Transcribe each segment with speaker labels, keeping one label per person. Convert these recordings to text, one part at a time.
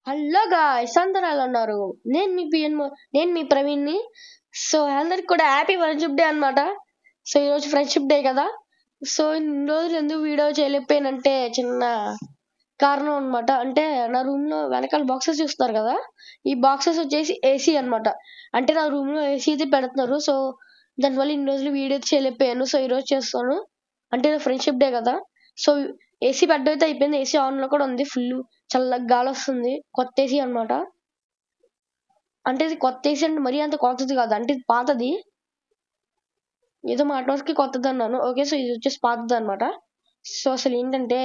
Speaker 1: Hello guys, అందరూ ఎలా ఉన్నారు? నేను మీ ప్రవీణ్ని. సో అందరికి కూడా హ్యాపీ ఫ్రెండ్షిప్ డే అన్నమాట. సో ఈరోజు ఫ్రెండ్షిప్ డే కదా. సో ఇన్ని రోజులు ఎందుకు వీడియో చేయలేకపోయానంటే చిన్న కారణం అన్నమాట. అంటే నా రూమ్ లో వెనకాల బాక్సెస్ చూస్తున్నారు కదా, ఈ బాక్సెస్ వచ్చేసి ఏసీ అన్నమాట. అంటే నా రూమ్ లో ఏసీ అయితే పెడుతున్నారు. సో దానివల్ల ఇన్ని రోజులు వీడియో చేయలేకపోయాను. సో ఈరోజు చేస్తాను, అంటే ఫ్రెండ్షిప్ డే కదా. సో ఏసీ పెట్టడం అయితే అయిపోయింది. ఏసీ ఆన్ లో కూడా ఉంది, ఫుల్ చల్లగా గాలి వస్తుంది. కొత్త ఏసీ అన్నమాట. అంటే ఇది కొత్త ఏసీ అంటే మరీ అంత కొత్తది కాదు, అంటే ఇది పాతది. ఏదో మాట వరకు కొత్తది అన్నాను. ఓకే, సో ఇది వచ్చేసి పాతది అన్నమాట. సో అసలు ఏంటంటే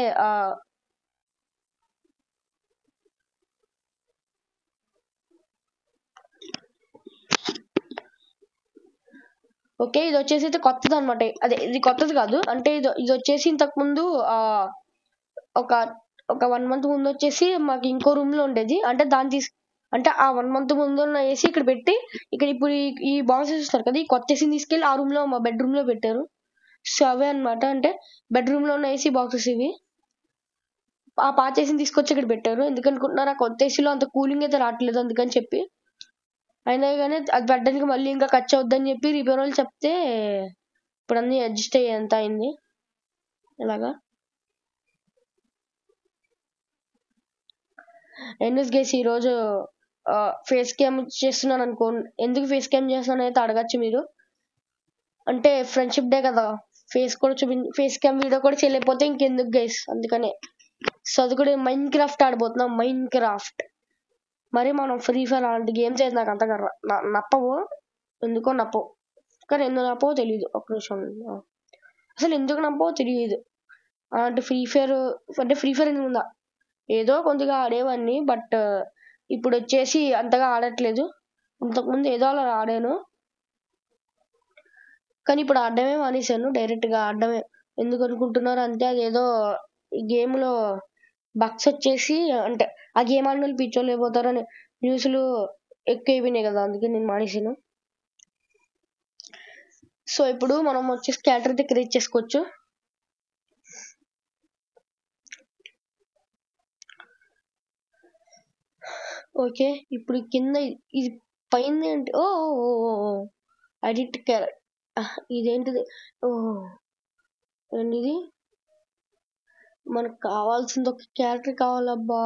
Speaker 1: ఓకే, ఇది వచ్చేసి అయితే కొత్తది అనమాట. అదే ఇది కొత్తది కాదు, అంటే ఇది వచ్చేసి ఇంతకు ముందు ఒక ఒక 1 month ముందు వచ్చేసి మాకు ఇంకో రూమ్ లో ఉండేది. అంటే అంటే ఆ 1 month ముందు ఉన్న ఏసీ ఇక్కడ పెట్టి, ఇక్కడ ఇప్పుడు ఈ బాక్సెస్ చూస్తారు కదా, ఈ కొత్త ఏసీని తీసుకెళ్లి ఆ రూమ్ లో, మా బెడ్రూమ్ లో పెట్టారు. సో అవే అనమాట, అంటే బెడ్రూమ్ లో ఉన్న ఏసీ బాక్సెస్ ఇవి. ఆ పాత ఏసీని తీసుకొచ్చి ఇక్కడ పెట్టారు. ఎందుకనుకుంటున్నారు, ఆ కొత్త ఏసీలో అంత కూలింగ్ అయితే రావట్లేదు అందుకని చెప్పి. అయినా కానీ అది పెట్టడానికి మళ్ళీ ఇంకా ఖర్చు అవుద్దని చెప్పి రిపేర్ వాళ్ళు చెప్తే ఇప్పుడు అన్ని అడ్జస్ట్ అయ్యి ఎంత అయింది ఇలాగా. ఎన్ఎస్ గేసి ఈరోజు ఫేస్ క్యామ్ చేస్తున్నాను అనుకో. ఎందుకు ఫేస్ క్యామ్ చేస్తున్నాను అయితే అడగచ్చు మీరు. అంటే ఫ్రెండ్షిప్ డే కదా, ఫేస్ క్యామ్ వీడియో కూడా చేయలేకపోతే ఇంకెందుకు గైస్, అందుకనే. సో అది కూడా మైన్ క్రాఫ్ట్ ఆడబోతున్నాం, మైన్ క్రాఫ్ట్. మరి మనం ఫ్రీ ఫైర్ అలాంటి గేమ్స్ అయితే నాకు అంతగా నప్పవు, ఎందుకో నప్పవు. కానీ ఎందుకు నప్పవో తెలియదు, ఒక్క నిమిషం. అసలు ఎందుకు నప్పవో తెలియదు. అంటే ఫ్రీ ఫైర్ ఎందుకు ఉందా, ఏదో కొద్దిగా ఆడేవాడిని, బట్ ఇప్పుడు వచ్చేసి అంతగా ఆడట్లేదు. ఇంతకుముందు ఏదో అలా ఆడాను, కానీ ఇప్పుడు ఆడడమే మానేశాను. డైరెక్ట్ గా ఆడడమే. ఎందుకు అనుకుంటున్నారు అంటే అదేదో గేమ్ లో బగ్స్ వచ్చేసి, అంటే ఆ గేమ్ ఆడిన వాళ్ళు పిచ్చోళ్ళు అయిపోతారని న్యూస్లు ఎక్కువ అయిపోయినాయి కదా, అందుకే నేను మానేశాను. సో ఇప్పుడు మనం వచ్చేసి క్యారెక్టర్ అయితే క్రియేట్ చేసుకోవచ్చు. ఓకే, ఇప్పుడు కింద ఇది పైన ఏంటి, ఓ ఎడిట్ క్యారెక్టర్, ఇదేంటిది, ఓ ఏంటిది, మనకు కావాల్సింది ఒక క్యారెక్టర్ కావాలబ్బా.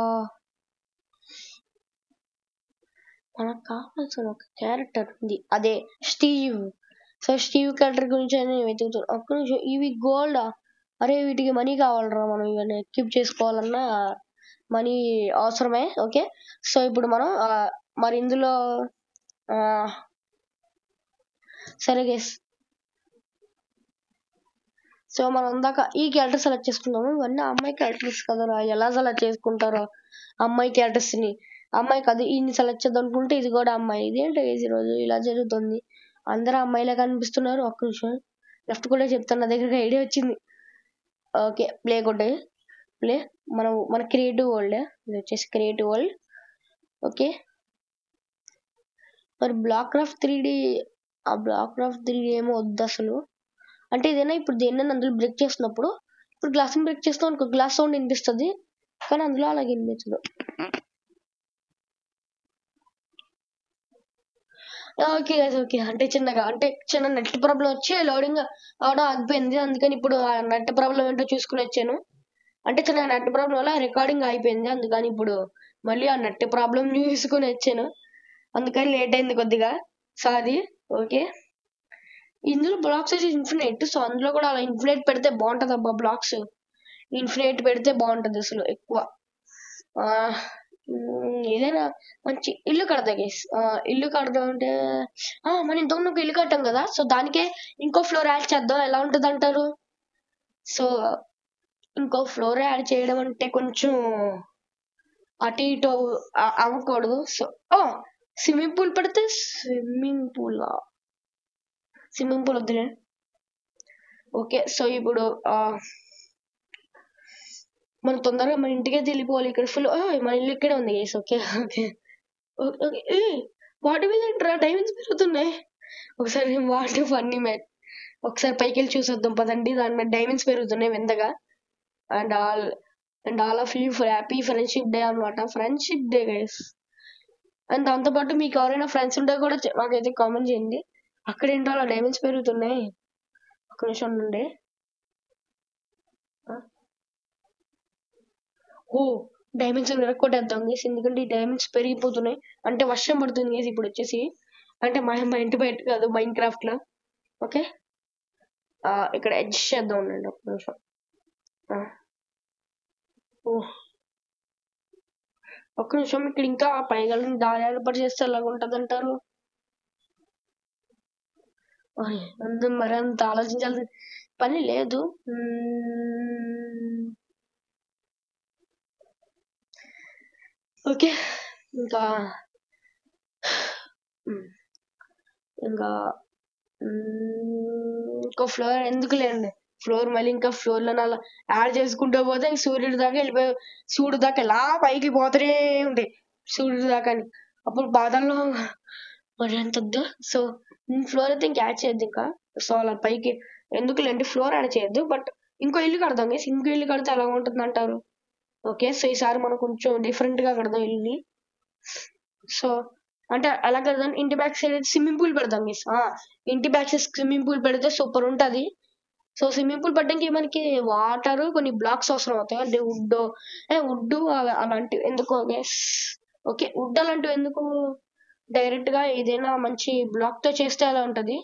Speaker 1: మనకు కావాల్సిన ఒక క్యారెక్టర్ ఉంది, అదే స్టీవ్. సో స్టీవ్ క్యారెక్టర్ గురించి నేను వెతుకుతాను. ఒక్క నిమిషం, ఇవి గోల్డా? అరే వీటికి మనీ కావాలరా, మనం ఇవన్నీ ఎక్విప్ చేసుకోవాలన్నా మనీ అవసరమే. ఓకే, సో ఇప్పుడు మనం మరి ఇందులో సరే గైస్, సో మనం ఇందాక ఈ క్యారెక్టర్ సెలెక్ట్ చేసుకున్నాము. ఇవన్నీ అమ్మాయి క్యారెక్టర్స్ కదరా, ఎలా సెలెక్ట్ చేసుకుంటారో అమ్మాయి క్యారెక్టర్స్ ని. అమ్మాయి కాదు, ఈయన్ని సెలెక్ట్ చేద్దాం అనుకుంటే ఇది కూడా అమ్మాయి. ఇదేంటి ఈ రోజు ఇలా జరుగుతుంది, అందరూ అమ్మాయిలా కనిపిస్తున్నారు. ఒక్క నిమిషం, లెఫ్ట్ కూడా చెప్తాను, నా దగ్గర ఐడియా వచ్చింది. ఓకే, ప్లే కొట్టే ప్లే. మన క్రియేటివ్ వరల్డ్, ఇది వచ్చేసి క్రియేటివ్ వరల్డ్. ఓకే, మరి బ్లాక్ క్రాఫ్ట్ 3D, ఆ బ్లాక్ క్రాఫ్ట్ 3D ఏమో వద్దు అసలు. అంటే ఏదైనా ఇప్పుడు దేన్నైనా అందులో బ్రేక్ చేస్తున్నప్పుడు, ఇప్పుడు గ్లాస్ బ్రేక్ చేస్తాం అనుకో, గ్లాస్ సౌండ్ వినిపిస్తుంది, కానీ అందులో అలాగే వినిపించదు. ఓకే ఓకే, అంటే చిన్న నెట్ ప్రాబ్లం వచ్చి లోడింగ్ అవడం ఆగిపోయింది. అందుకని ఇప్పుడు ఆ నెట్ ప్రాబ్లం ఏంటో చూసుకుని వచ్చాను. అంటే చిన్న నెట్ ప్రాబ్లం వల్ల రికార్డింగ్ అయిపోయింది, అందుకని ఇప్పుడు మళ్ళీ ఆ నెట్ ప్రాబ్లం చూసుకుని వచ్చాను. అందుకని లేట్ అయింది కొద్దిగా, సారీ. ఓకే, ఇందులో బ్లాక్స్ వచ్చి ఇన్ఫినైట్. సో అందులో కూడా అలా ఇన్ఫినైట్ పెడితే బాగుంటది అబ్బా. బ్లాక్స్ ఇన్ఫినైట్ పెడితే బాగుంటది అసలు ఎక్కువ. ఏదైనా మంచి ఇల్లు కడతా గేస్. ఇల్లు కడదాం అంటే మనం ఇంతకుముందు ఇల్లు కట్టాం కదా, సో దానికే ఇంకో ఫ్లోర్ యాడ్ చేద్దాం, ఎలా ఉంటది అంటారు? సో ఇంకో ఫ్లోర్ యాడ్ చేయడం అంటే కొంచెం అటు ఇటు అవ్వకూడదు. సో స్విమ్మింగ్ పూల్ పెడితే, స్విమ్మింగ్ పూల్ వద్దులే. ఓకే, సో ఇప్పుడు మనం తొందరగా మన ఇంటికే వెళ్ళిపోవాలి. ఇక్కడ ఫుల్ మన ఇల్లు ఇక్కడే ఉంది గైస్. ఓకే ఓకే ఓకే, వాటి మీద డైమండ్స్ పెరుగుతున్నాయి. ఒకసారి వాటి ఫన్నీ మ్యాచ్, ఒకసారి పైకి వెళ్ళి చూసొద్దాం పదండి. దాని మీద డైమండ్స్ పెరుగుతున్నాయి వింతగా. And and all of you for happy friendship day అనమాట. Friendship day guys. అండ్ దాంతోపాటు మీకు ఎవరైనా ఫ్రెండ్స్ ఉంటే కూడా మాకైతే కామెంట్ చేయండి. అక్కడ ఏంటో అలా డైమండ్స్ పెరుగుతున్నాయి. ఒక నిమిషం నుండి. ఓ డైమండ్స్ విరక్కొట్టేద్దాం గేస్, ఎందుకంటే ఈ డైమండ్స్ పెరిగిపోతున్నాయి. అంటే వర్షం పడుతుంది గేస్ ఇప్పుడు వచ్చేసి. అంటే మా ఇంటి బయట కాదు, మైన్ క్రాఫ్ట్ లో. ఓకే, ఇక్కడ ఎడ్జ్ చేద్దాం ఉండండి ఒక నిమిషం. ఒక్క నిమిషం, ఇక్కడ ఇంకా పైగలని దారి పడి చేస్తే ఎలాగ ఉంటది అంటారు? మరి అంత ఆలోచించాల్సిన పని లేదు. ఓకే, ఇంకా ఇంకా ఇంకో ఫ్లోర్ ఎందుకు లేండి. ఫ్లోర్ మళ్ళీ ఇంకా ఫ్లోర్లో అలా యాడ్ చేసుకుంటూ పోతే సూర్యుడి దాకా వెళ్ళిపోయి, సూర్యుడు దాకా ఎలా పైకి పోతూనే ఉంటాయి సూర్యుడి దాకా అని. అప్పుడు బాధల్లో మరి ఎంత వద్దు. సో ఫ్లోర్ అయితే ఇంకా యాడ్ చేయొద్దు ఇంకా. సో అలా పైకి ఎందుకులేండి, ఫ్లోర్ యాడ్ చేయొద్దు. బట్ ఇంకో ఇల్లు కడదాం గేస్. ఇంకో ఇల్లు కడితే ఎలా ఉంటుంది అంటారు? ఓకే, సో ఈసారి మనం కొంచెం డిఫరెంట్ గా కడదాం ఇల్లుని. సో అంటే అలా కడదాం. ఇంటి బ్యాక్ సైడ్ అయితే స్విమ్మింగ్ పూల్ పెడదాం గేస్. ఇంటి బ్యాక్ సైడ్ స్విమ్మింగ్ పూల్ పెడితే సూపర్ ఉంటది. సో స్విమ్మింగ్ పూల్ పెట్టడానికి మనకి వాటర్, కొన్ని బ్లాక్స్ అవసరం అవుతాయి. అంటే వుడ్ అలాంటివి ఎందుకో గేస్. ఓకే, వుడ్ అలాంటివి ఎందుకు, డైరెక్ట్ గా ఏదైనా మంచి బ్లాక్ తో చేస్తే అలా ఉంటది.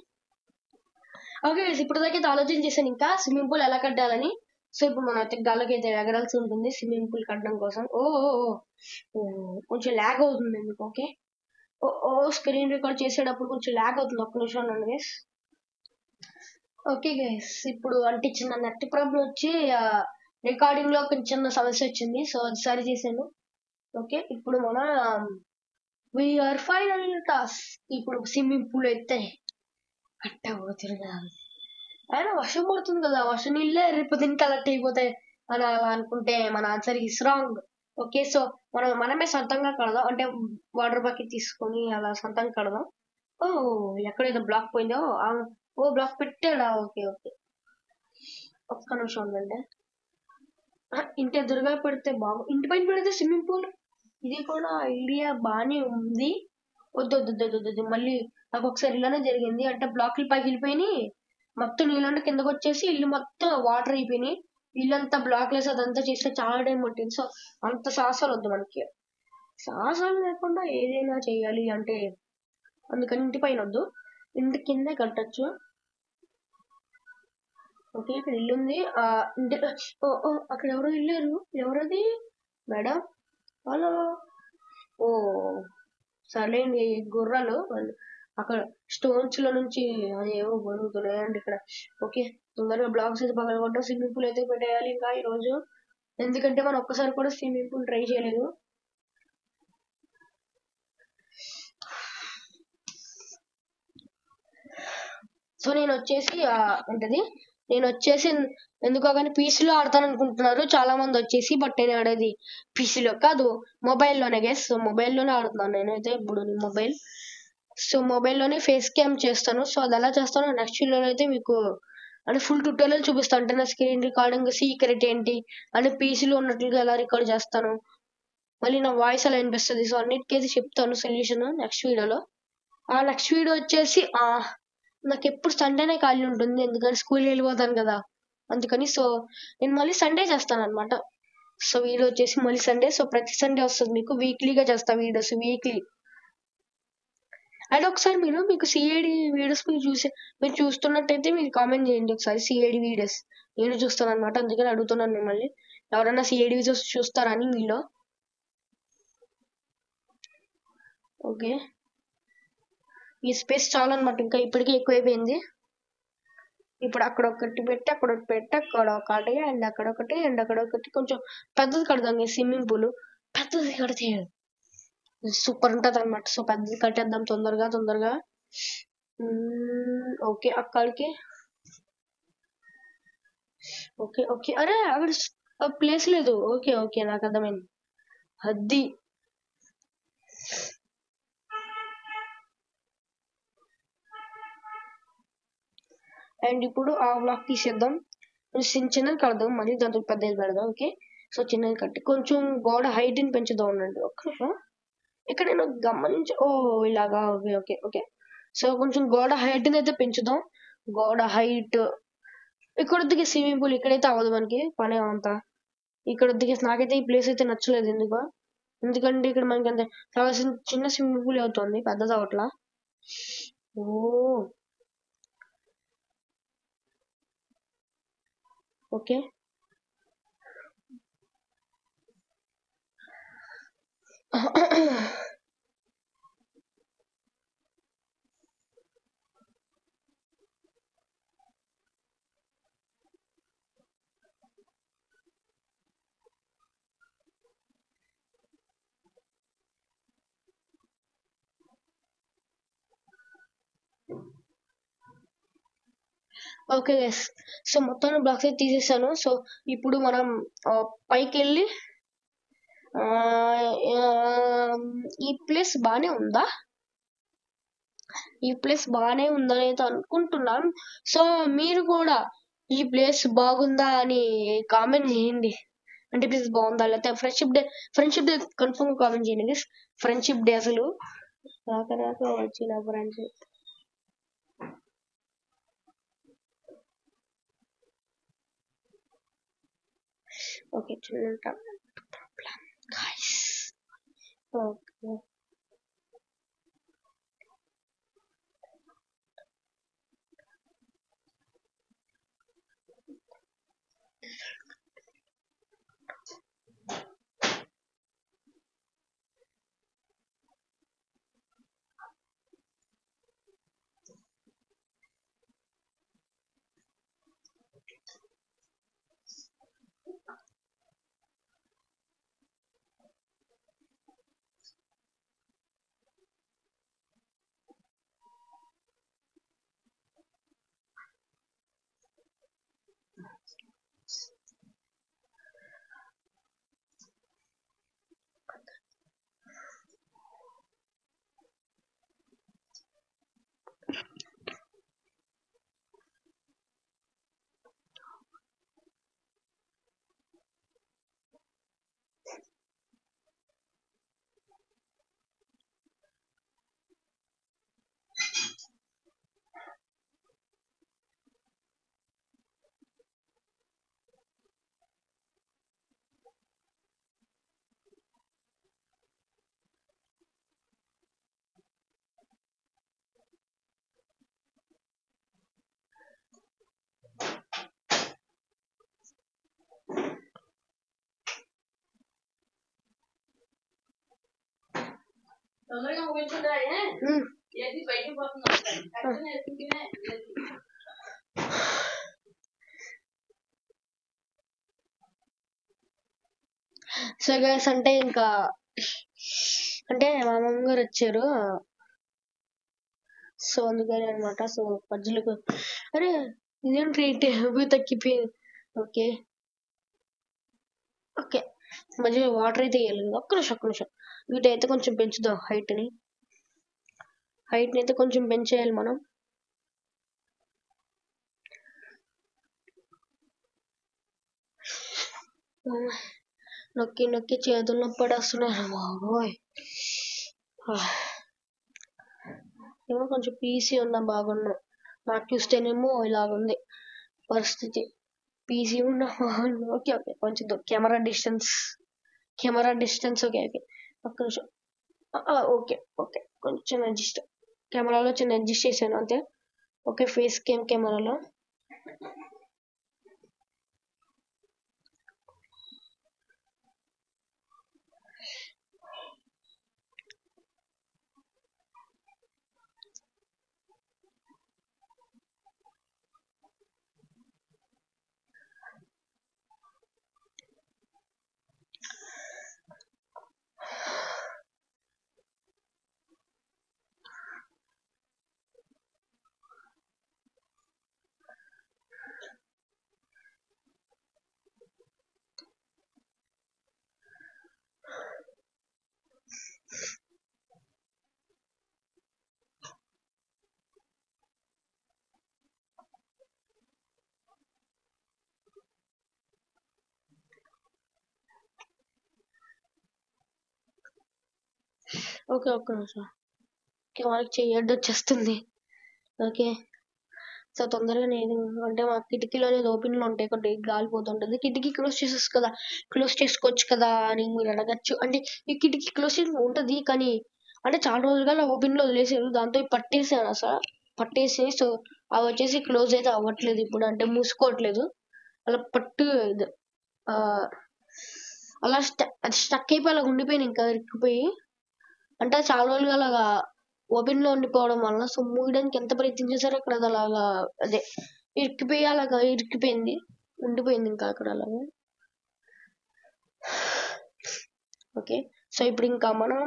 Speaker 1: ఓకే, ఇప్పుడు దాకా ఆలోచన చేశాను ఇంకా స్విమ్మింగ్ పూల్ ఎలా కట్టాలని. సో ఇప్పుడు మనం అయితే గాల్లోకి అయితే ఎగరాల్సి ఉంటుంది స్విమ్మింగ్ పూల్ కట్టడం కోసం. కొంచెం ల్యాగ్ అవుతుంది ఎందుకు. ఓకే, స్క్రీన్ రికార్డ్ చేసేటప్పుడు కొంచెం ల్యాగ్ అవుతుంది. ఒక్క నిమిషం అండి గైస్. ఓకే గైస్, ఇప్పుడు అంటే చిన్న నెట్ ప్రాబ్లం వచ్చి రికార్డింగ్ లో కొంచెం చిన్న సమస్య వచ్చింది. సో అది సరి చేశాను. ఓకే, ఇప్పుడు మన వీఆర్ ఫైనల్ టాస్క్. ఇప్పుడు స్విమ్మింగ్ పూల్ అయితే కట్టబోతుంది. అయినా వర్షం పడుతుంది కదా, వర్షం నీళ్ళే రేపు దీన్ని కలెక్ట్ అయిపోతాయి అని అలా అనుకుంటే మన answer is wrong. Okay, so మనమే సొంతంగా కడదాం. అంటే వాటర్ బకెట్ తీసుకొని అలా సొంతంగా కడదాం. ఎక్కడైతే బ్లాక్ పోయిందో బ్లాక్ పెట్టాడా? ఓకే ఓకే, ఒక్క నిమిషం ఉందండి. ఇంటి ఎదురుగా పెడితే ఇంటి పైన పెడితే స్విమ్మింగ్ పూల్, ఇది కూడా ఐడియా బానే ఉంది. వద్దు మళ్ళీ నాకు ఒకసారి ఇలానే జరిగింది. అంటే బ్లాక్లు పైకి వెళ్ళిపోయినాయి, మొత్తం నీళ్ళంటే కిందకు వచ్చేసి ఇల్లు మొత్తం వాటర్ అయిపోయినాయి. ఇల్లంతా బ్లాక్ వేసి అదంతా చేస్తే చాలా టైం పట్టింది. సో అంత సాహసాలు వద్దు మనకి. సాహసాలు లేకుండా ఏదైనా చేయాలి అంటే అందుకని ఇంటి పైన వద్దు, ఇంటి కిందే కట్టచ్చు. ఓకే, ఇక్కడ ఇల్లు ఉంది. ఇంటి అక్కడ ఎవరో వెళ్ళారు. ఎవరది మేడం? హలో. సర్లేండి, గుర్రాలు అక్కడ స్టోన్స్ లో నుంచి అది ఏవో బరుగుతున్నాయండి ఇక్కడ. ఓకే, తొందరగా బ్లాక్స్ అయితే పగలగొట్టడం, స్విమ్మింగ్ పూల్ అయితే పెట్టేయాలి ఇంకా ఈ రోజు. ఎందుకంటే మనం ఒక్కసారి కూడా స్విమ్మింగ్ పూల్ ట్రై చేయలేదు. సో నేను వచ్చేసి ఎందుకో కానీ పీసీలో ఆడతాను అనుకుంటున్నారు చాలా మంది వచ్చేసి. బట్ నేను ఆడేది పీసీలో కాదు, మొబైల్లోనే గెస్. సో మొబైల్లోనే ఆడుతున్నాను నేనైతే ఇప్పుడు మొబైల్. సో మొబైల్లోనే ఫేస్ క్యామ్ చేస్తాను. సో అది ఎలా చేస్తాను నెక్స్ట్ వీడియోలో అయితే మీకు అంటే ఫుల్ ట్యూటోరియల్ చూపిస్తాను. అంటే నా స్క్రీన్ రికార్డింగ్ సీక్రెట్ ఏంటి అంటే పీసీలో ఉన్నట్లుగా ఎలా రికార్డ్ చేస్తాను, మళ్ళీ నా వాయిస్ ఎలా వినిపిస్తుంది. సో అన్నిటికైతే చెప్తాను సొల్యూషన్ నెక్స్ట్ వీడియోలో. నెక్స్ట్ వీడియో వచ్చేసి నాకు ఎప్పుడు సండేనే ఖాళీ ఉంటుంది, ఎందుకంటే స్కూల్కి వెళ్ళిపోతాను కదా అందుకని. సో నేను మళ్ళీ సండే చేస్తాను అనమాట. సో వీడియో వచ్చేసి మళ్ళీ సండే. సో ప్రతి సండే వస్తుంది మీకు, వీక్లీగా చేస్తా వీడియోస్ వీక్లీ. అండ్ ఒకసారి మీకు సిఐడి వీడియోస్ మీరు చూస్తున్నట్టయితే మీరు కామెంట్ చేయండి ఒకసారి. సిఐడి వీడియోస్ నేను చూస్తాను అనమాట, అందుకని అడుగుతున్నాను మిమ్మల్ని ఎవరైనా సిఐడి వీడియోస్ చూస్తారా అని మీలో. ఓకే, ఈ స్పేస్ చాలా అనమాట, ఇంకా ఇప్పటికే ఎక్కువైపోయింది. ఇప్పుడు అక్కడ ఒకటి పెట్టి అక్కడ ఒకటి అండ్ అక్కడొకటి కొంచెం పెద్దది కడదాం. స్విమ్మింగ్ పూల్ పెద్దది కడితే సూపర్ ఉంటది అనమాట. సో పెద్దది కట్టేద్దాం తొందరగా. ఓకే, అక్కడికి ఓకే అరే అక్కడ ప్లేస్ లేదు. ఓకే నాకు అర్థమైంది. అది అండ్ ఇప్పుడు ఆ బ్లాక్ తీసేద్దాం, చిన్నది కడదాం, మళ్ళీ దాంతో పెద్దది పెడదాం. ఓకే, సో చిన్నది కట్టి కొంచెం గోడ హైట్ ని పెంచుదాం ఉండండి. ఒక్క నిమిషం. ఇక్కడ నేను ఓ ఇలాగా. Okay okay okay. సో కొంచెం గోడ హైట్ అయితే పెంచుదాం. గోడ హైట్ ఇక్కడ దిగే స్విమ్మింగ్ పూల్ ఇక్కడైతే అవ్వదు మనకి పని అంతా. ఇక్కడ దిగే నాకైతే ఈ ప్లేస్ అయితే నచ్చలేదు ఎందుకంటే ఇక్కడ మనకి అంత కావాల్సిన చిన్న స్విమ్మింగ్ పూల్ అవుతుంది, పెద్దది అవట్లా. ఓ ఓకే. ఓకే గైస్, సో మొత్తం బ్లాక్స్ అయితే తీసేసాను. సో ఇప్పుడు మనం పైకి వెళ్ళి ఈ ప్లేస్ బానే ఉందా? ఈ ప్లేస్ బానే ఉందని అయితే అనుకుంటున్నాను. సో మీరు కూడా ఈ ప్లేస్ బాగుందా అని కామెంట్ చేయండి. అంటే ప్లేస్ బాగుందా, లేకపోతే ఫ్రెండ్షిప్ డే కన్ఫర్మ్ కామెంట్ చేయండి. ఫ్రెండ్షిప్ డే అసలు రాక వచ్చిన ఫ్రెండ్షిప్. ఓకే చిన్న guys. Okay. సో గైస్ అంటే ఇంకా అంటే మా అమ్మమ్మ గారు వచ్చారు, సో అందుకని అనమాట. సో మధ్యలో అరే ఇదేంటి టేబుల్ తగ్గిపోయింది. ఓకే ఓకే, మధ్యలో వాటర్ అయితే వేయలేదు. ఒక్క నిమిషం వీటైతే కొంచెం పెంచుదాం. హైట్ ని అయితే కొంచెం పెంచేయాలి మనం. నొక్కి చేతులు నొప్పి పడేస్తున్నారు బాబోయ్. ఏమో కొంచెం పీసీ ఉన్నా బాగున్నా, నాకు చూస్తేనేమో ఇలాగుంది పరిస్థితి. పీసీ ఉన్నా బాగున్నా. ఓకే ఓకే కొంచెం కెమెరా డిస్టెన్స్ ఓకే ఓకే. ఒక్క నిమిషం. ఓకే ఓకే కొంచెం కెమెరాలో చిన్న అడ్జస్ట్ చేశాను అంతే. ఓకే ఫేస్ కెమెరాలో ఓకే, ఒక్క నిమిషం. ఓకే, మనకి చెయ్యడ్డు వచ్చేస్తుంది. ఓకే, సో తొందరగా నేను అంటే మా కిటికీలో అనేది ఓపెన్లో ఉంటాయి, ఒకటి గాలి పోతుంటుంది. కిటికీ క్లోజ్ చేసేసి కదా, క్లోజ్ చేసుకోవచ్చు కదా అని మీరు అడగచ్చు. అంటే ఈ కిటికీ క్లోజ్ చేసి ఉంటుంది, కానీ అంటే చాలా రోజులుగా ఓపెన్లో వదిలేసారు. దాంతో పట్టేసాను అసలు, పట్టేసి సో అవి వచ్చేసి క్లోజ్ అయితే అవ్వట్లేదు ఇప్పుడు, అంటే మూసుకోవట్లేదు. అలా పట్టు ఇది, ఆ, అలా అది స్టక్ అయిపోయి అలా ఉండిపోయింది, ఇంకా ఇరుక్కుపోయి. అంటే చాలా రోజులుగా అలాగా ఓపెన్ లో ఉండిపోవడం వల్ల సో మూయడానికి ఎంత ప్రయత్నించేసారో అక్కడ అది అలాగా అదే ఇరికిపోయి అలాగా ఇరికిపోయింది, ఉండిపోయింది ఇంకా అక్కడ అలాగా. ఓకే, సో ఇప్పుడు ఇంకా మనం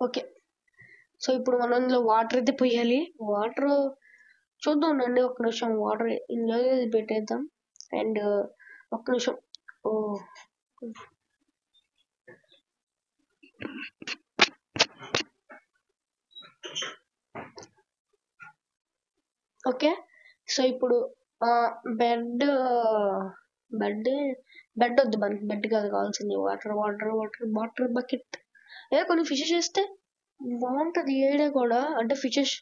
Speaker 1: ఓకే, సో ఇప్పుడు మనం ఇందులో వాటర్ అయితే పోయాలి. వాటర్ చూద్దాం రండి, ఒక్క నిమిషం. వాటర్ ఇందులో పెట్టేద్దాం. అండ్ ఒక్క నిమిషం. ఓ ఓకే, సో ఇప్పుడు బెడ్ బెడ్ బెడ్ వద్దు, మనకి బెడ్ కాదు కావాల్సింది, water water water water bucket. ఏదో కొన్ని ఫిషెస్ వేస్తే బాగుంటది ఏడే కూడా, అంటే ఫిషెస్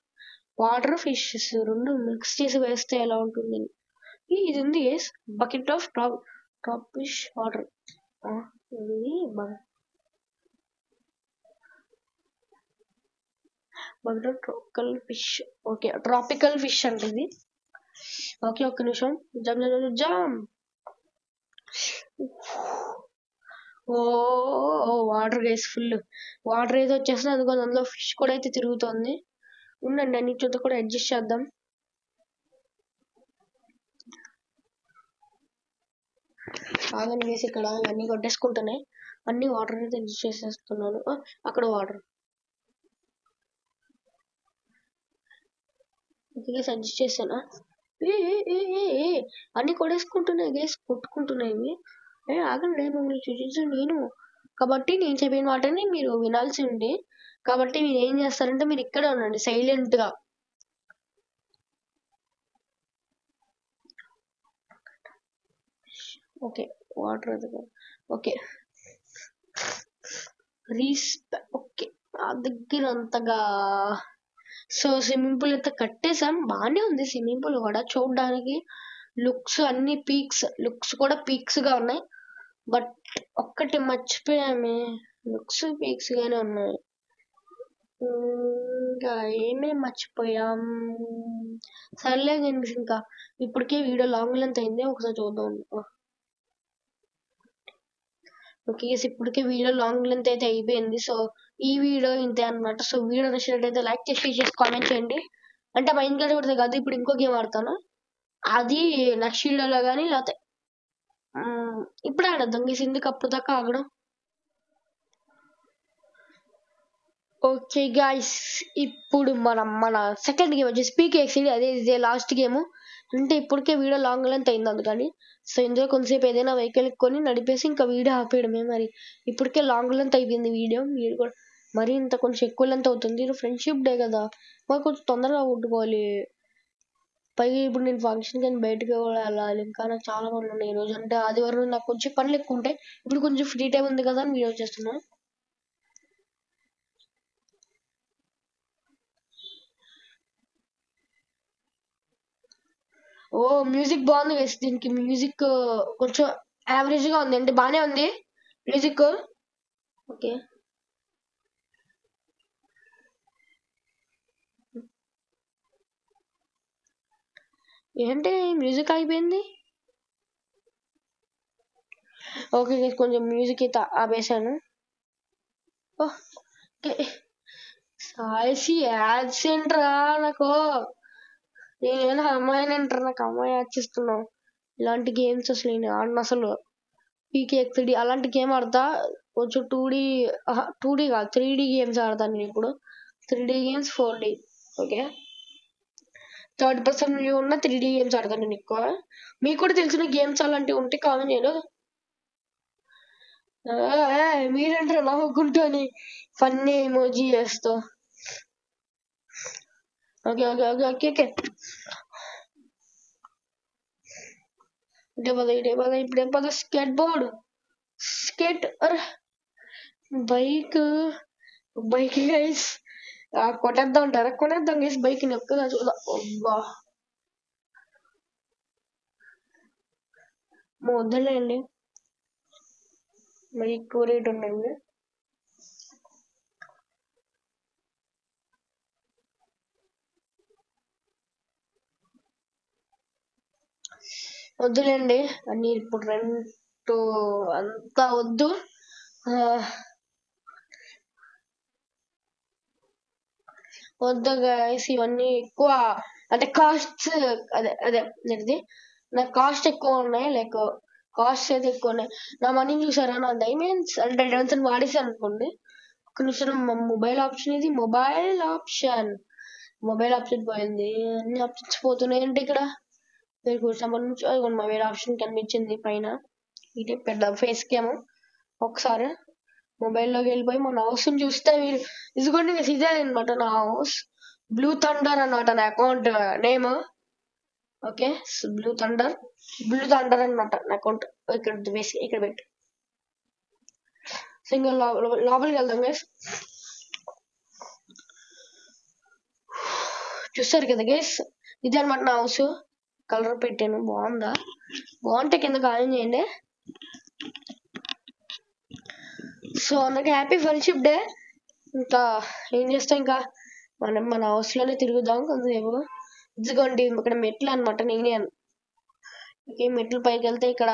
Speaker 1: వాటర్ ఫిషెస్ రెండు మిక్స్ చేసి వేస్తే ఎలా ఉంటుంది. ఇది ఉంది bucket of top fish water. ఇది bucket of tropical fish. Okay, tropical fish అంటే ఇది. ఓకే, ఒక్క నిమిషం. జమ్ జమ్ జమ్ జమ్. Oh water guys, full water అయితే వచ్చేస్తుంది. అందుకో అందులో ఫిష్ కూడా అయితే తిరుగుతోంది. ఉండండి, అన్ని చూత కూడా అడ్జస్ట్ చేద్దాం. ఆగని వేసి ఇక్కడ అన్ని కొట్టేసుకుంటున్నాయి. అన్ని వాటర్ అయితే అడ్జస్ట్ చేసేస్తున్నాను. అక్కడ వాటర్ అడ్జస్ట్ చేసానా? అన్ని కొట్టేసుకుంటున్నాయి గేస్, కొట్టుకుంటున్నాయి. ఆగండి, మిమ్మల్ని చూపించండి నేను. కాబట్టి నేను చెప్పిన వాటిని మీరు వినాల్సి ఉంది. కాబట్టి మీరు ఏం చేస్తారంటే మీరు ఇక్కడే ఉండండి సైలెంట్ గా. ఓకే, వాటర్ అది. ఓకే, ఓకే, ఆ దగ్గర అంతగా. సో స్విమ్మింగ్ పూల్ అయితే కట్టేసాం, బానే ఉంది స్విమ్మింగ్ పూల్ కూడా చూడడానికి. లుక్స్ అన్ని లుక్స్ కూడా పీక్స్ గా ఉన్నాయి. బట్ ఒక్కటి మర్చిపోయామే, లుక్స్ పీక్స్ గానే ఉన్నాయి. ఇంకా ఏమేమి మర్చిపోయాం. సర్లే ఇంకా ఇప్పటికే వీడియో లాంగ్ లెంత్ అయింది, ఒకసారి చూద్దాం. ఓకే, ఇప్పటికే వీడియో లాంగ్ లెంత్ అయితే అయిపోయింది. సో ఈ వీడియో ఇంతే అనమాట. సో వీడియో నచ్చినట్టయితే లైక్ చేసి షేర్ చేసి కామెంట్ చేయండి. అంటే మైండ్ గేమ్ పడుతుంది కాదు, ఇప్పుడు ఇంకో గేమ్ ఆడతాను, అది నెక్స్ట్ వీడియోలో కానీ లేకపోతే ఇప్పుడు ఆడద్దాం గేసి, ఎందుకు అప్పుడు దాకా ఆగడం. ఓకే గాయస్, ఇప్పుడు మన సెకండ్ గేమ్ వచ్చేసి పీకేఎక్సీడీ, అదే ఇదే లాస్ట్ గేమ్. అంటే ఇప్పటికే వీడియో లాంగ్ లెంత్ అయింది అందుకని. సో ఇందులో కొంతసేపు ఏదైనా వెహికల్ కొని నడిపేసి ఇంకా వీడియో ఆపేయడమే. మరి ఇప్పటికే లాంగ్ లెంత్ అయిపోయింది వీడియో, మీరు కూడా మరి ఇంత కొంచెం ఎక్కువ లెంత్ అవుతుంది. ఫ్రెండ్షిప్ డే కదా, మరి కొంచెం తొందరగా కొట్టుకోవాలి. పైగా ఇప్పుడు నేను ఫంక్షన్ కానీ బయటకు వెళ్ళాలి, ఇంకా నాకు చాలా పనులు ఉన్నాయి ఈ రోజు. అంటే ఆదివారం నాకు కొంచెం పనులు ఎక్కువ ఉంటాయి. ఇప్పుడు కొంచెం ఫ్రీ టైం ఉంది కదా అని వీడియో చేస్తున్నాను. ఓ మ్యూజిక్ బాగుంది గైస్, దీనికి మ్యూజిక్ కొంచెం యావరేజ్ గా ఉంది, అంటే బానే ఉంది మ్యూజిక్. ఓకే, ఏంటి మ్యూజిక్ అయిపోయింది. ఓకే గైస్, కొంచెం మ్యూజిక్ అయితే ఆపేసాను. ఓకే, సాయిసి యాడ్స్ ఏంట్రా నాకు, నేను అమ్మాయిని అంటారు, నాకు అమ్మాయి యాడ్ చేస్తున్నావు. ఇలాంటి గేమ్స్ అసలు నేను ఆడను అసలు. పీకేఎక్స్డి అలాంటి గేమ్ ఆడతా, కొంచెం 2D కాదు 3D గేమ్స్ ఆడతాను నేను ఇప్పుడు. 3D games 4D. Okay, third person view ఉన్న 3D గేమ్స్ ఆడతాను నేను ఎక్కువ. మీకు కూడా తెలిసిన గేమ్స్ అలాంటివి ఉంటే కామెంట్ చేయను. మీరంటారు నవ్వుకుంటూ అని ఫన్నీ ఎమోజీ చేస్తా. Okay okay okay okay okay ఇప్పుడే పద skateboard skate bike bike guys కొట్టేద్దాం అంటారా కొనేద్దాం గైస్ బైక్ ని ఒక్కదా చూద్దాం అబ్బా వద్దులేండి మరి ఎక్కువ రేట్ ఉండండి వద్దులేండి అన్ని ఇప్పుడు రెంట్ అంతా వద్దు వద్దు గైస్ ఇవన్నీ ఎక్కువ అంటే కాస్ట్ అదే అదే ఏంటిది నాకు కాస్ట్ ఎక్కువ ఉన్నాయి లైక్ కాస్ట్ అయితే ఎక్కువ ఉన్నాయి నా మనీ చూసారా నా డైమండ్స్ అంటే డైమండ్స్ వాడేసాను అనుకోండి ఒక నిమిషం మొబైల్ ఆప్షన్ ఇది మొబైల్ ఆప్షన్ పోయింది అన్ని ఆప్షన్స్ పోతున్నాయి అంటే ఇక్కడ మీరు కూర్చున్నప్పటి నుంచి మొబైల్ ఆప్షన్ కనిపించింది పైన ఇది పెద్ద ఫేస్ క్యామ్ ఒకసారి మొబైల్లోకి వెళ్ళిపోయి మన హౌస్ ని చూస్తే మీరు ఇదిగోండి ఇదే అనమాట నా హౌస్ బ్లూ థండర్ అనమాట నా account name okay blue thunder అనమాట నా అకౌంట్ ఇక్కడ వేసి ఇక్కడ పెట్టి సింగిల్ లోపలికి వెళ్దాం గైస్ చూస్తారు కదా గైస్ ఇది అనమాట నా హౌస్ కలర్ పెట్టాను బాగుంటే కింద కామెంట్ చేయండి సో అందరికి హ్యాపీ ఫ్రెండ్షిప్ డే ఇంకా ఏం చేస్తాం ఇంకా మనం మన హౌస్ లోనే తిరుగుదాం కొంతసేపు ఇదిగోండి ఇక్కడ మెట్లు అనమాట నేనే మెట్లు పైకి వెళ్తే ఇక్కడ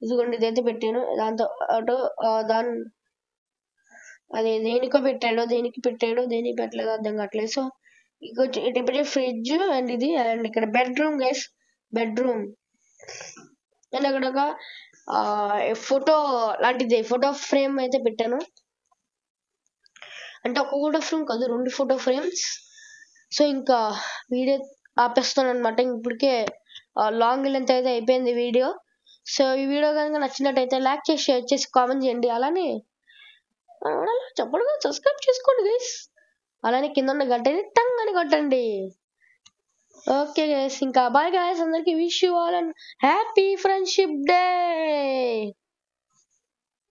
Speaker 1: ఇదిగోండి ఇదైతే పెట్టాను దాంతో అటు అది దేనికి పెట్టాడో దేనికి పెట్టలేదు అర్థం కావట్లేదు సో ఇటు ఫ్రిడ్జ్ అండ్ ఇది అండ్ ఇక్కడ బెడ్రూమ్ గైస్ బెడ్రూమ్ అండ్ అక్కడ ఒక ఫోటో లాంటిది ఫోటో ఫ్రేమ్ అయితే పెట్టాను అంటే ఒక ఫోటో ఫ్రేమ్ కాదు 2 ఫోటో ఫ్రేమ్స్ సో ఇంకా వీడియో ఆపేస్తాను అనమాట ఇప్పటికే లాంగ్ లెంత్ అయితే అయిపోయింది వీడియో సో ఈ వీడియో కనుక నచ్చినట్టయితే లైక్ చేసి షేర్ చేసి కామెంట్ చేయండి అలానే చెప్పండి సబ్స్క్రైబ్ చేసుకోండి గైస్ అలానే కింద ఉన్న గంటని టంగ్ అని కొట్టండి ఓకే గైస్ ఇంకా బాయ్ గైస్ అందరికి wish you all and happy friendship day